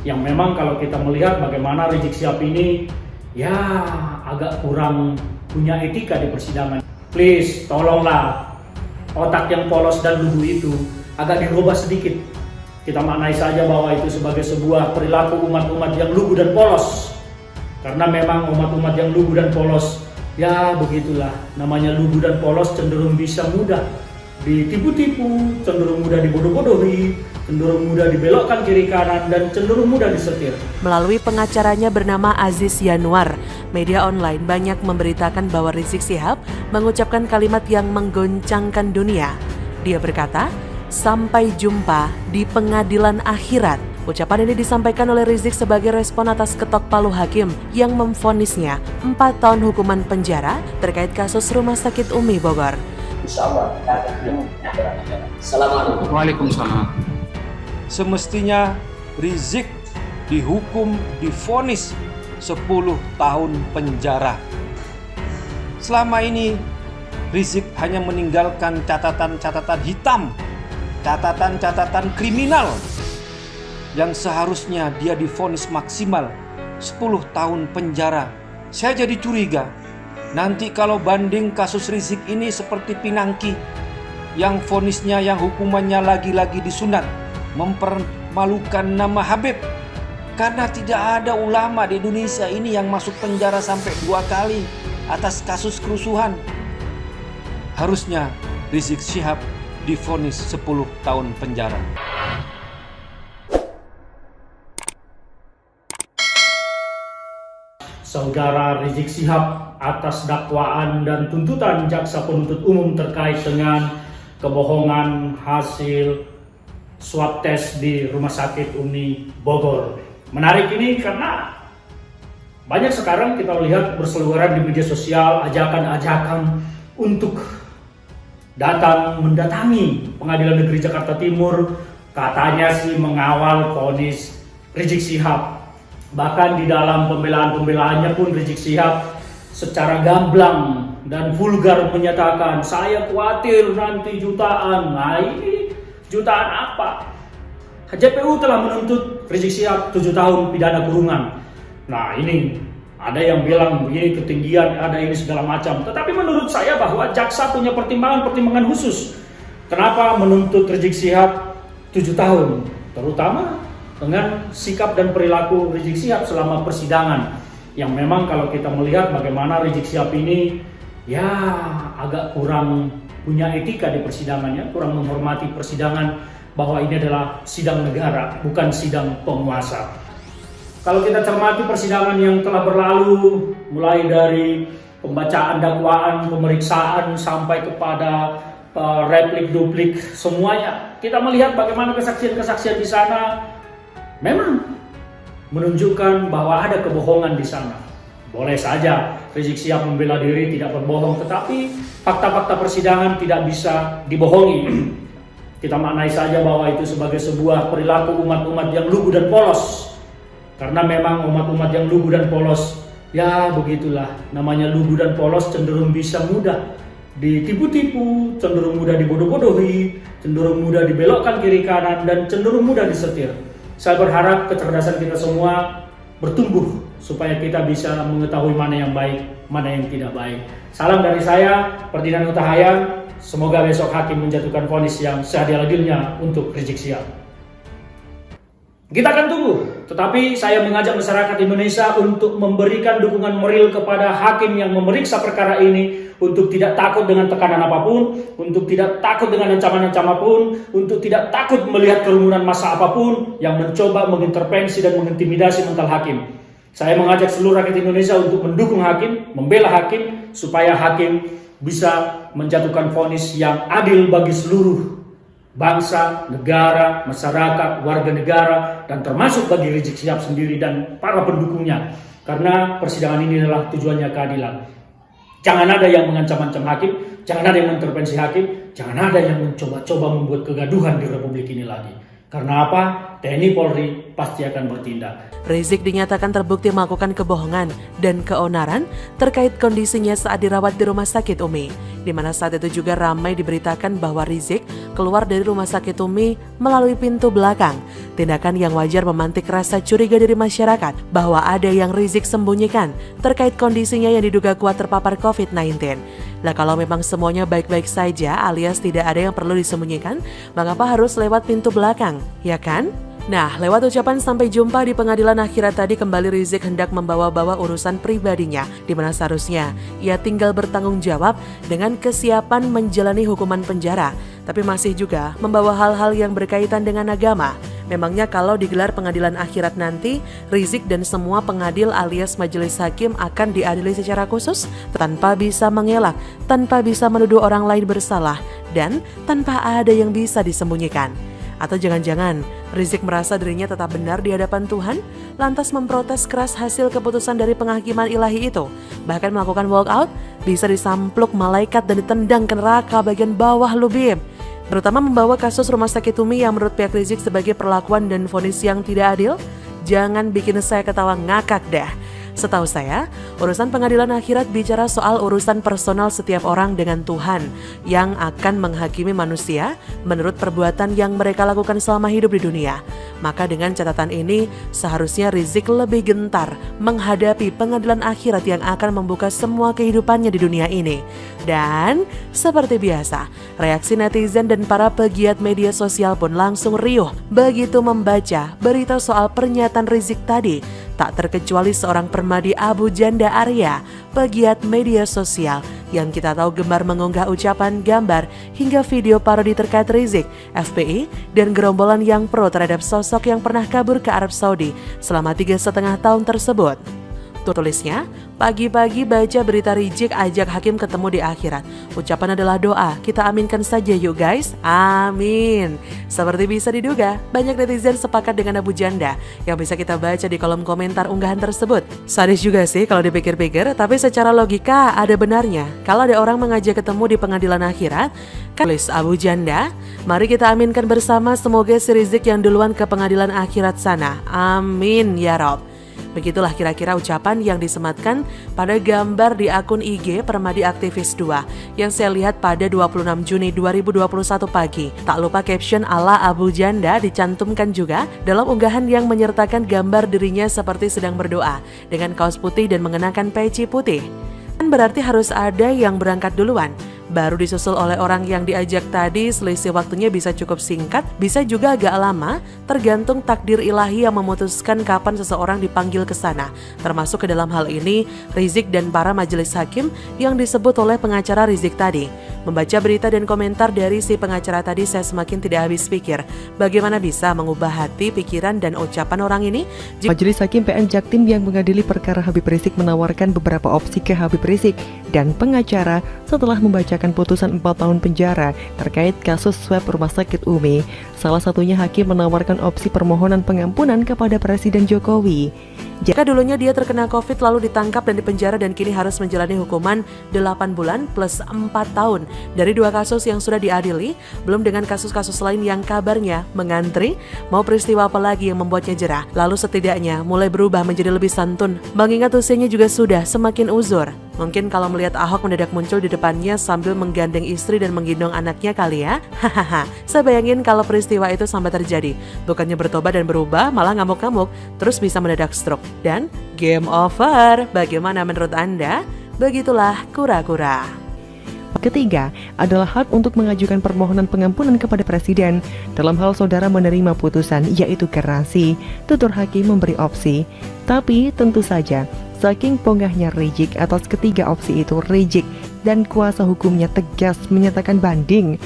yang memang kalau kita melihat bagaimana Rizik Syihab ini ya agak kurang punya etika di persidangan. Please, tolonglah otak yang polos dan lugu itu agak dirubah sedikit. Kita maknai saja bahwa itu sebagai sebuah perilaku umat-umat yang lugu dan polos. Karena memang umat-umat yang lugu dan polos, ya begitulah, namanya lugu dan polos cenderung bisa mudah ditipu-tipu, cenderung mudah dibodoh-bodohi, cenderung mudah dibelokkan kiri kanan, dan cenderung mudah disetir. Melalui pengacaranya bernama Aziz Yanuar, media online banyak memberitakan bahwa Rizik Syihab mengucapkan kalimat yang menggoncangkan dunia. Dia berkata, "Sampai jumpa di pengadilan akhirat." Ucapan ini disampaikan oleh Rizik sebagai respon atas ketok palu hakim yang memvonisnya 4 tahun hukuman penjara terkait kasus Rumah Sakit Umi Bogor. Assalamualaikum. Waalaikumsalam. Semestinya Rizik dihukum, divonis 10 tahun penjara. Selama ini Rizik hanya meninggalkan catatan-catatan hitam, catatan-catatan kriminal yang seharusnya dia divonis maksimal 10 tahun penjara. Saya jadi curiga, nanti kalau banding kasus Rizik ini seperti Pinangki yang vonisnya, yang hukumannya lagi-lagi disunat, mempermalukan nama Habib. Karena tidak ada ulama di Indonesia ini yang masuk penjara sampai 2 kali atas kasus kerusuhan. Harusnya Rizik Syihab divonis 10 tahun penjara. Saudara Rizik Syihab atas dakwaan dan tuntutan jaksa penuntut umum terkait dengan kebohongan hasil swab tes di Rumah Sakit Umi Bogor. Menarik ini karena banyak sekarang kita lihat berseliweran di media sosial ajakan-ajakan untuk datang mendatangi Pengadilan Negeri Jakarta Timur, katanya sih mengawal vonis Rizik Syihab. Bahkan di dalam pembelaan-pembelaannya pun Rizik Syihab secara gamblang dan vulgar menyatakan, saya khawatir nanti jutaan. Nah ini jutaan apa? JPU telah menuntut Rizik Syihab 7 tahun pidana kurungan. Nah ini ada yang bilang begini ketinggian, ada ini segala macam. Tetapi menurut saya bahwa jaksa punya pertimbangan khusus. Kenapa menuntut Rizik Syihab 7 tahun? Terutama dengan sikap dan perilaku Rizik Syihab selama persidangan, yang memang kalau kita melihat bagaimana Rizik Syihab ini ya agak kurang punya etika di persidangannya, kurang menghormati persidangan, bahwa ini adalah sidang negara, bukan sidang penguasa. Kalau kita cermati persidangan yang telah berlalu, mulai dari pembacaan dakwaan, pemeriksaan, sampai kepada replik-duplik semuanya, kita melihat bagaimana kesaksian-kesaksian di sana memang menunjukkan bahwa ada kebohongan di sana. Boleh saja Rizik Syihab membela diri tidak berbohong, tetapi fakta-fakta persidangan tidak bisa dibohongi. Kita maknai saja bahwa itu sebagai sebuah perilaku umat-umat yang lugu dan polos. Karena memang umat-umat yang lugu dan polos, ya begitulah, namanya lugu dan polos cenderung bisa mudah ditipu-tipu, cenderung mudah dibodoh-bodohi, cenderung mudah dibelokkan kiri kanan, dan cenderung mudah disetir. Saya berharap kecerdasan kita semua bertumbuh supaya kita bisa mengetahui mana yang baik, mana yang tidak baik. Salam dari saya, Ferdinand Huta Hayan. Semoga besok hakim menjatuhkan vonis yang seadil-adilnya untuk Rizik Syihab. Kita akan tunggu, tetapi saya mengajak masyarakat Indonesia untuk memberikan dukungan moral kepada hakim yang memeriksa perkara ini, untuk tidak takut dengan tekanan apapun, untuk tidak takut dengan ancaman-ancaman apapun, untuk tidak takut melihat kerumunan massa apapun yang mencoba mengintervensi dan mengintimidasi mental hakim. Saya mengajak seluruh rakyat Indonesia untuk mendukung hakim, membela hakim, supaya hakim bisa menjatuhkan vonis yang adil bagi seluruh bangsa, negara, masyarakat, warga negara, dan termasuk bagi Rizik Syihab sendiri dan para pendukungnya. Karena persidangan ini adalah tujuannya keadilan. Jangan ada yang mengancam-ancam hakim, jangan ada yang mengintervensi hakim, jangan ada yang mencoba-coba membuat kegaduhan di Republik ini lagi. Karena apa? TNI Polri pasti akan bertindak. Rizik dinyatakan terbukti melakukan kebohongan dan keonaran terkait kondisinya saat dirawat di Rumah Sakit Umi, di mana saat itu juga ramai diberitakan bahwa Rizik keluar dari Rumah Sakit Umi melalui pintu belakang. Tindakan yang wajar memantik rasa curiga dari masyarakat bahwa ada yang Rizik sembunyikan terkait kondisinya yang diduga kuat terpapar COVID-19. Nah, kalau memang semuanya baik-baik saja alias tidak ada yang perlu disembunyikan, mengapa harus lewat pintu belakang, ya kan? Nah, lewat ucapan sampai jumpa di pengadilan akhirat tadi, kembali Rizik hendak membawa-bawa urusan pribadinya, di mana seharusnya ia tinggal bertanggung jawab dengan kesiapan menjalani hukuman penjara, tapi masih juga membawa hal-hal yang berkaitan dengan agama. Memangnya kalau digelar pengadilan akhirat nanti, Rizik dan semua pengadil alias majelis hakim akan diadili secara khusus, tanpa bisa mengelak, tanpa bisa menuduh orang lain bersalah, dan tanpa ada yang bisa disembunyikan. Atau jangan-jangan Rizik merasa dirinya tetap benar di hadapan Tuhan, lantas memprotes keras hasil keputusan dari penghakiman ilahi itu, bahkan melakukan walkout, bisa disampluk malaikat dan ditendang ke neraka bagian bawah lubim. Terutama membawa kasus Rumah Sakit Umi yang menurut pihak Rizik sebagai perlakuan dan vonis yang tidak adil. Jangan bikin saya ketawa ngakak dah. Setahu saya, urusan pengadilan akhirat bicara soal urusan personal setiap orang dengan Tuhan yang akan menghakimi manusia menurut perbuatan yang mereka lakukan selama hidup di dunia. Maka dengan catatan ini, seharusnya Rizik lebih gentar menghadapi pengadilan akhirat yang akan membuka semua kehidupannya di dunia ini. Dan seperti biasa, reaksi netizen dan para pegiat media sosial pun langsung riuh begitu membaca berita soal pernyataan Rizik tadi. Tak terkecuali seorang permadi Abu Janda Arya, pegiat media sosial yang kita tahu gemar mengunggah ucapan, gambar, hingga video parodi terkait Rizik, FPI, dan gerombolan yang pro terhadap sosok yang pernah kabur ke Arab Saudi selama 3,5 tahun tersebut. Tulisnya, pagi-pagi baca berita Rizik ajak hakim ketemu di akhirat. Ucapan adalah doa, kita aminkan saja yuk guys, amin. Seperti bisa diduga, banyak netizen sepakat dengan Abu Janda yang bisa kita baca di kolom komentar unggahan tersebut. Sadis juga sih kalau dipikir-pikir, tapi secara logika ada benarnya. Kalau ada orang mengajak ketemu di pengadilan akhirat, tulis Abu Janda, mari kita aminkan bersama semoga si Rizik yang duluan ke pengadilan akhirat sana. Amin ya Rob. Begitulah kira-kira ucapan yang disematkan pada gambar di akun IG Permadi Aktivis 2 yang saya lihat pada 26 Juni 2021 pagi. Tak lupa caption ala Abu Janda dicantumkan juga dalam unggahan yang menyertakan gambar dirinya seperti sedang berdoa dengan kaos putih dan mengenakan peci putih. Kan berarti harus ada yang berangkat duluan, baru disusul oleh orang yang diajak tadi. Selisih waktunya bisa cukup singkat, bisa juga agak lama, tergantung takdir ilahi yang memutuskan kapan seseorang dipanggil ke sana. Termasuk ke dalam hal ini Rizik dan para majelis hakim yang disebut oleh pengacara Rizik tadi. Membaca berita dan komentar dari si pengacara tadi, saya semakin tidak habis pikir. Bagaimana bisa mengubah hati, pikiran, dan ucapan orang ini? Majelis Hakim PN Jaktim yang mengadili perkara Habib Rizik menawarkan beberapa opsi ke Habib Rizik dan pengacara setelah membacakan putusan 4 tahun penjara terkait kasus swab Rumah Sakit Umi. Salah satunya hakim menawarkan opsi permohonan pengampunan kepada Presiden Jokowi. Jika dulunya dia terkena COVID lalu ditangkap dan dipenjara dan kini harus menjalani hukuman 8 bulan plus 4 tahun dari 2 kasus yang sudah diadili, belum dengan kasus-kasus lain yang kabarnya mengantri, mau peristiwa apa lagi yang membuatnya jerah. Lalu setidaknya mulai berubah menjadi lebih santun, mengingat usianya juga sudah semakin uzur. Mungkin kalau melihat Ahok mendadak muncul di depannya sambil menggandeng istri dan menggendong anaknya kali ya. Hahaha, saya bayangin kalau peristiwa itu sampai terjadi, bukannya bertobat dan berubah, malah ngamuk-ngamuk, terus bisa mendadak stroke. Dan game over. Bagaimana menurut Anda? Begitulah kura-kura. Ketiga adalah hak untuk mengajukan permohonan pengampunan kepada Presiden dalam hal saudara menerima putusan, yaitu garansi. Tutur hakim memberi opsi, tapi tentu saja saking ponggahnya Rizik atas ketiga opsi itu, Rizik dan kuasa hukumnya tegas menyatakan banding.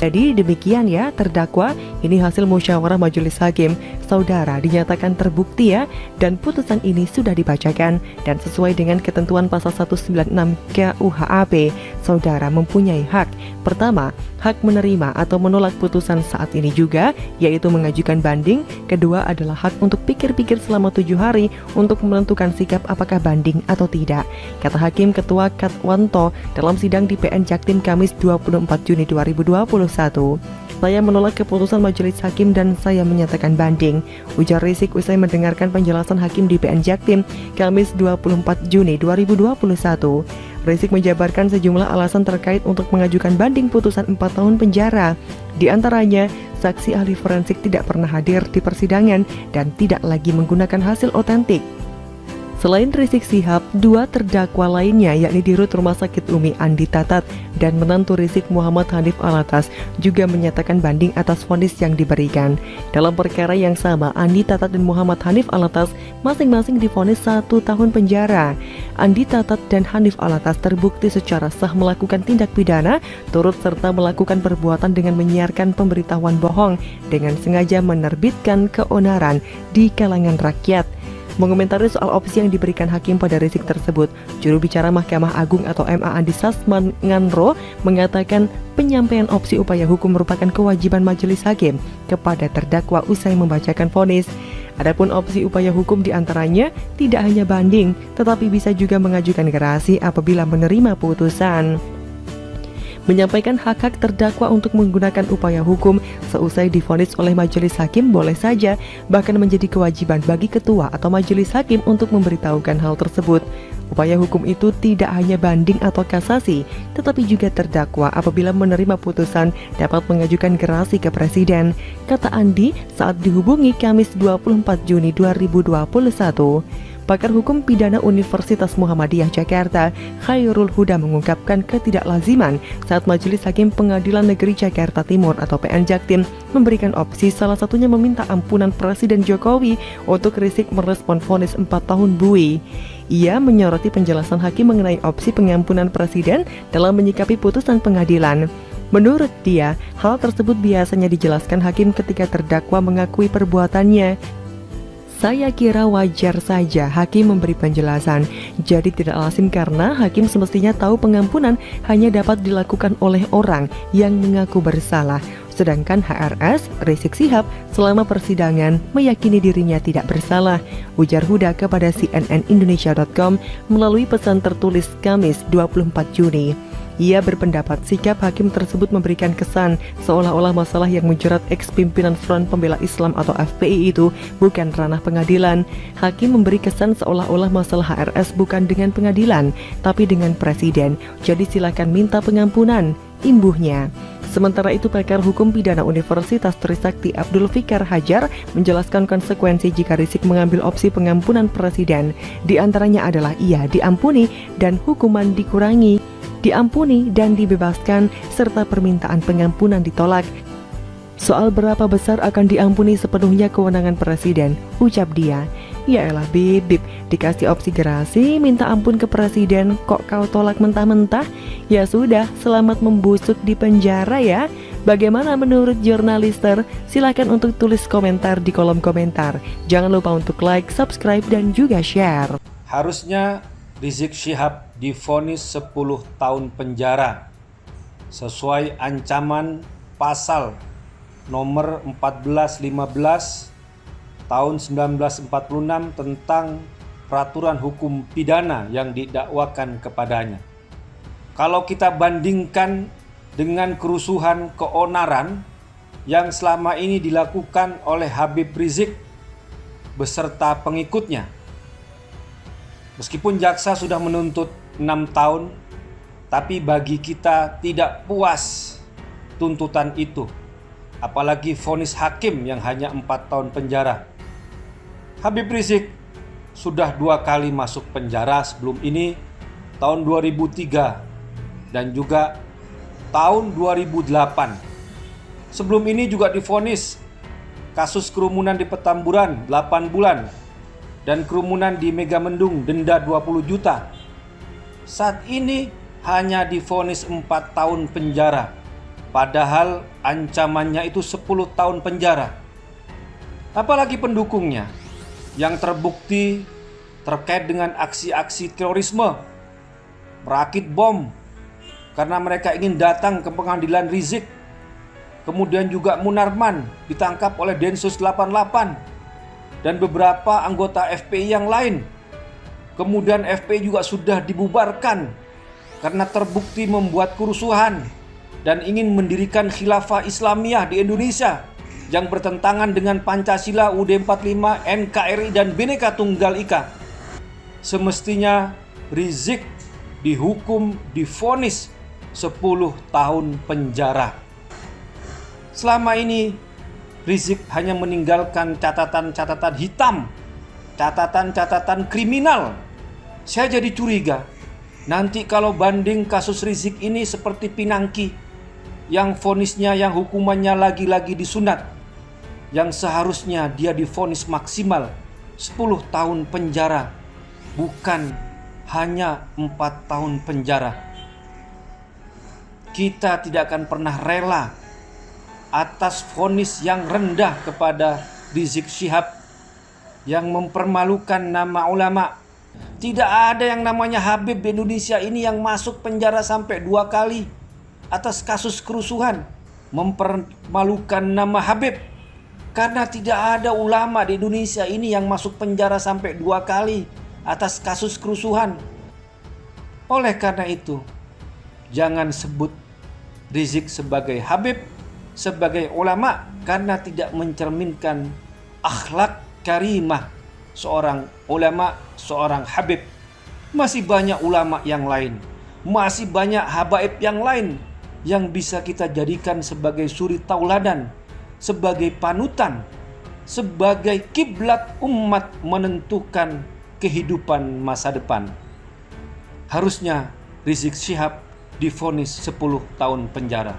Jadi demikian ya terdakwa, ini hasil musyawarah majelis hakim. Saudara dinyatakan terbukti ya, dan putusan ini sudah dibacakan dan sesuai dengan ketentuan pasal 196 KUHP, saudara mempunyai hak. Pertama, hak menerima atau menolak putusan saat ini juga, yaitu mengajukan banding. Kedua adalah hak untuk pikir-pikir selama 7 hari untuk menentukan sikap apakah banding atau tidak. Kata Hakim Ketua Katwanto dalam sidang di PN Jaktim Kamis 24 Juni 2021. Saya menolak keputusan majelis hakim dan saya menyatakan banding. banding, ujar Rizik usai mendengarkan penjelasan hakim di PN Jaktim Kamis 24 Juni 2021. Rizik menjabarkan sejumlah alasan terkait untuk mengajukan banding putusan 4 tahun penjara. Di antaranya, saksi ahli forensik tidak pernah hadir di persidangan dan tidak lagi menggunakan hasil otentik. Selain Rizik Syihab, 2 terdakwa lainnya yakni Dirut Rumah Sakit Umi Andi Tatat dan menantu Rizik Muhammad Hanif Alatas juga menyatakan banding atas vonis yang diberikan. Dalam perkara yang sama, Andi Tatat dan Muhammad Hanif Alatas masing-masing divonis 1 tahun penjara. Andi Tatat dan Hanif Alatas terbukti secara sah melakukan tindak pidana, turut serta melakukan perbuatan dengan menyiarkan pemberitahuan bohong dengan sengaja menerbitkan keonaran di kalangan rakyat. Mengomentari soal opsi yang diberikan hakim pada Rizik tersebut, juru bicara Mahkamah Agung atau MA Andi Sasman Nganro mengatakan penyampaian opsi upaya hukum merupakan kewajiban majelis hakim kepada terdakwa usai membacakan vonis. Adapun opsi upaya hukum diantaranya tidak hanya banding, tetapi bisa juga mengajukan gerasi apabila menerima putusan. Menyampaikan hak-hak terdakwa untuk menggunakan upaya hukum seusai divonis oleh majelis hakim boleh saja, bahkan menjadi kewajiban bagi ketua atau majelis hakim untuk memberitahukan hal tersebut. Upaya hukum itu tidak hanya banding atau kasasi, tetapi juga terdakwa apabila menerima putusan dapat mengajukan gerasi ke presiden, kata Andi saat dihubungi Kamis 24 Juni 2021. Pakar Hukum Pidana Universitas Muhammadiyah Jakarta, Khairul Huda mengungkapkan ketidaklaziman saat Majelis Hakim Pengadilan Negeri Jakarta Timur atau PN Jaktim memberikan opsi salah satunya meminta ampunan Presiden Jokowi untuk Rizik merespon vonis 4 tahun bui. Ia menyoroti penjelasan hakim mengenai opsi pengampunan Presiden dalam menyikapi putusan pengadilan. Menurut dia, hal tersebut biasanya dijelaskan hakim ketika terdakwa mengakui perbuatannya. Saya kira wajar saja hakim memberi penjelasan, jadi tidak lazim karena hakim semestinya tahu pengampunan hanya dapat dilakukan oleh orang yang mengaku bersalah. Sedangkan HRS, Rizik Syihab, selama persidangan meyakini dirinya tidak bersalah, ujar Huda kepada cnnindonesia.com melalui pesan tertulis Kamis 24 Juni. Ia berpendapat sikap hakim tersebut memberikan kesan seolah-olah masalah yang menjerat ex-pimpinan Front Pembela Islam atau FPI itu bukan ranah pengadilan. Hakim memberi kesan seolah-olah masalah HRS bukan dengan pengadilan, tapi dengan presiden. Jadi silakan minta pengampunan, imbuhnya. Sementara itu, pakar hukum pidana Universitas Trisakti Abdul Fikar Hajar menjelaskan konsekuensi jika Rizik mengambil opsi pengampunan presiden. Di antaranya adalah ia diampuni dan hukuman dikurangi, diampuni dan dibebaskan, serta permintaan pengampunan ditolak. Soal berapa besar akan diampuni sepenuhnya kewenangan presiden, ucap dia. Yaelah bibip, dikasih opsi gerasi, minta ampun ke presiden, kok kau tolak mentah-mentah? Ya sudah, selamat membusuk di penjara ya. Bagaimana menurut jurnalister? Silakan untuk tulis komentar di kolom komentar. Jangan lupa untuk like, subscribe, dan juga share. Harusnya Rizik Syihab divonis 10 tahun penjara sesuai ancaman pasal nomor 1415 tahun 1946 tentang peraturan hukum pidana yang didakwakan kepadanya. Kalau kita bandingkan dengan kerusuhan keonaran yang selama ini dilakukan oleh Habib Rizik beserta pengikutnya, meskipun jaksa sudah menuntut 6 tahun, tapi bagi kita tidak puas tuntutan itu, apalagi vonis hakim yang hanya 4 tahun penjara. Habib Rizik sudah 2 kali masuk penjara sebelum ini, tahun 2003 dan juga tahun 2008. Sebelum ini juga divonis kasus kerumunan di Petamburan 8 bulan dan kerumunan di Megamendung denda 20 juta. Saat ini hanya divonis 4 tahun penjara, padahal ancamannya itu 10 tahun penjara. Apalagi pendukungnya yang terbukti terkait dengan aksi-aksi terorisme, merakit bom karena mereka ingin datang ke pengadilan Rizik. Kemudian juga Munarman ditangkap oleh Densus 88 dan beberapa anggota FPI yang lain. Kemudian FPI juga sudah dibubarkan karena terbukti membuat kerusuhan dan ingin mendirikan khilafah Islamiyah di Indonesia yang bertentangan dengan Pancasila, UUD 45, NKRI, dan Bhinneka Tunggal Ika. Semestinya Rizik dihukum, divonis 10 tahun penjara. Selama ini Rizik hanya meninggalkan catatan-catatan hitam, catatan-catatan kriminal. Saya jadi curiga, nanti kalau banding kasus Rizik ini seperti Pinangki, yang vonisnya, yang hukumannya lagi-lagi disunat, yang seharusnya dia divonis maksimal 10 tahun penjara, bukan hanya 4 tahun penjara. Kita tidak akan pernah rela atas vonis yang rendah kepada Rizik Syihab yang mempermalukan nama ulama. Tidak ada yang namanya Habib di Indonesia ini yang masuk penjara sampai 2 kali atas kasus kerusuhan. Mempermalukan nama Habib, karena tidak ada ulama di Indonesia ini yang masuk penjara sampai 2 kali atas kasus kerusuhan. Oleh karena itu, jangan sebut Rizik sebagai Habib, sebagai ulama, karena tidak mencerminkan akhlak karimah seorang ulama, seorang Habib. Masih banyak ulama yang lain, masih banyak habaib yang lain yang bisa kita jadikan sebagai suri tauladan, sebagai panutan, sebagai kiblat umat menentukan kehidupan masa depan. Harusnya Rizik Syihab divonis 10 tahun penjara.